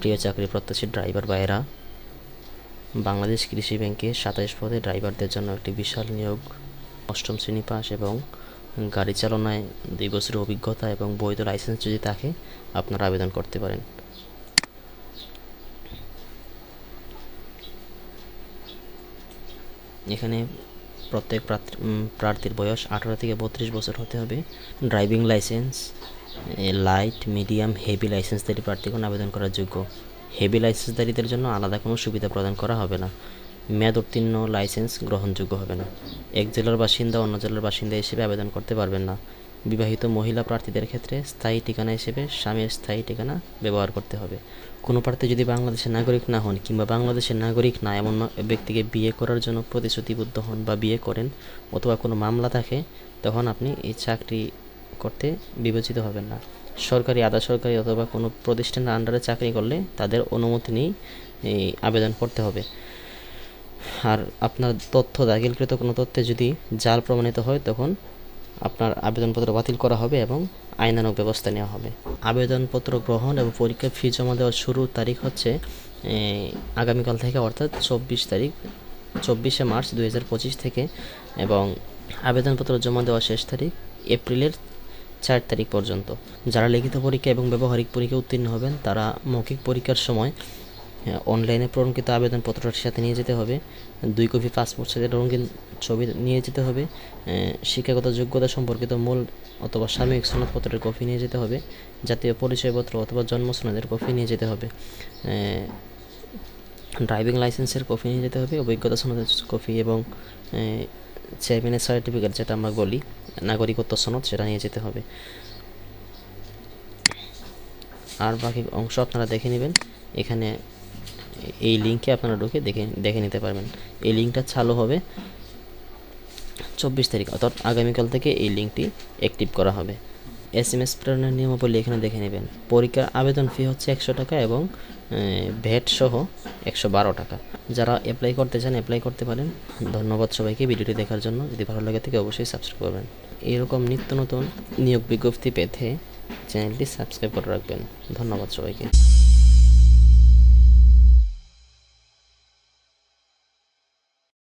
প্রিয় চাকরি প্রত্যাশী ড্রাইভার ভাইয়েরা, বাংলাদেশ কৃষি ব্যাংকে ২৭ পদে ড্রাইভারদের জন্য একটি বিশাল নিয়োগ। ৮ম শ্রেণী পাস এবং গাড়ি চালনায় ২ বছরের অভিজ্ঞতা এবং বৈধ লাইসেন্স যদি থাকে আপনারা আবেদন করতে পারেন। এখানে প্রত্যেক প্রার্থীর বয়স ১৮ থেকে ৩২ বছর হতে হবে। Driving licence light, medium, heavy লাইসেন্সধারী প্রার্থীগণ আবেদন করার যোগ্য। হেভি লাইসেন্সধারীদের জন্য আলাদা কোনো সুবিধা প্রদান করা হবে না। মেয়াদ উত্তীর্ণ লাইসেন্স গ্রহণযোগ্য হবে না। এক জেলার বাসিন্দা অন্য জেলার বাসিন্দা হিসেবে আবেদন করতে পারবেন না। বিবাহিত মহিলা প্রার্থীদের ক্ষেত্রে স্থায়ী ঠিকানা হিসেবে স্বামীর স্থায়ী ঠিকানা ব্যবহার করতে হবে। কোনো প্রার্থী যদি বাংলাদেশের নাগরিক না হন কিংবা বাংলাদেশের নাগরিক না এমন ব্যক্তিকে বিয়ে করার জন্য প্রতিশ্রুতিবদ্ধ হন বা বিয়ে করেন অথবা কোনো মামলা থাকে, তখন আপনি এই চাকরি করতে বিবেচিত হবেন না। সরকারি, আধা সরকারি অথবা কোনো প্রতিষ্ঠানের আন্ডারে চাকরি করলে তাদের অনুমতি নিয়েই আবেদন করতে হবে। আর আপনার তথ্য দাখিলকৃত কোনো তথ্যে যদি জাল প্রমাণিত হয় তখন আপনার আবেদনপত্র বাতিল করা হবে এবং আইনানুগ ব্যবস্থা নেওয়া হবে। আবেদনপত্র গ্রহণ এবং পরীক্ষার ফি জমা দেওয়ার শুরুর তারিখ হচ্ছে আগামীকাল থেকে, অর্থাৎ ২৪শে মার্চ ২০২৫ থেকে, এবং আবেদনপত্র জমা দেওয়ার শেষ তারিখ এপ্রিলের ৪ তারিখ পর্যন্ত। যারা লিখিত পরীক্ষা এবং ব্যবহারিক পরীক্ষা উত্তীর্ণ হবেন তারা মৌখিক পরীক্ষার সময় অনলাইনে প্রমাণিত আবেদনপত্রটির সাথে নিয়ে যেতে হবে। ২ কপি পাসপোর্ট সাইজের রঙিন ছবি নিয়ে যেতে হবে। শিক্ষাগত যোগ্যতা সম্পর্কিত মূল অথবা সাময়িক সনদপত্রের কপি নিয়ে যেতে হবে। জাতীয় পরিচয়পত্র অথবা জন্ম সনদের কপি নিয়ে যেতে হবে। ড্রাইভিং লাইসেন্সের কপি নিয়ে যেতে হবে। অভিজ্ঞতা সনদের কপি এবং চেয়ারম্যানের সার্টিফিকেট, যেটা আমরা বলি নাগরিকত্ব সনদ, সেটা নিয়ে যেতে হবে। আর বাকি অংশ আপনারা দেখে নেবেন। এখানে এই লিঙ্কে আপনারা ঢুকে দেখে নিতে পারবেন। এই লিঙ্কটা চালু হবে ২৪ তারিখ, অর্থাৎ আগামীকাল থেকে এই লিঙ্কটি অ্যাক্টিভ করা হবে। SMS প্রেরণের নিয়মাবলী এখানে দেখে নেবেন। পরীক্ষার আবেদন ফি হচ্ছে ১০০ টাকা এবং ভ্যাট সহ ১১২ টাকা। যারা অ্যাপ্লাই করতে চান অ্যাপ্লাই করতে পারেন। ধন্যবাদ সবাইকে ভিডিওটি দেখার জন্য। যদি ভালো লাগে থাকে অবশ্যই সাবস্ক্রাইব করবেন। এরকম নিত্য নতুন নিয়োগ বিজ্ঞপ্তি পেতে চ্যানেলটি সাবস্ক্রাইব করে রাখবেন। ধন্যবাদ সবাইকে।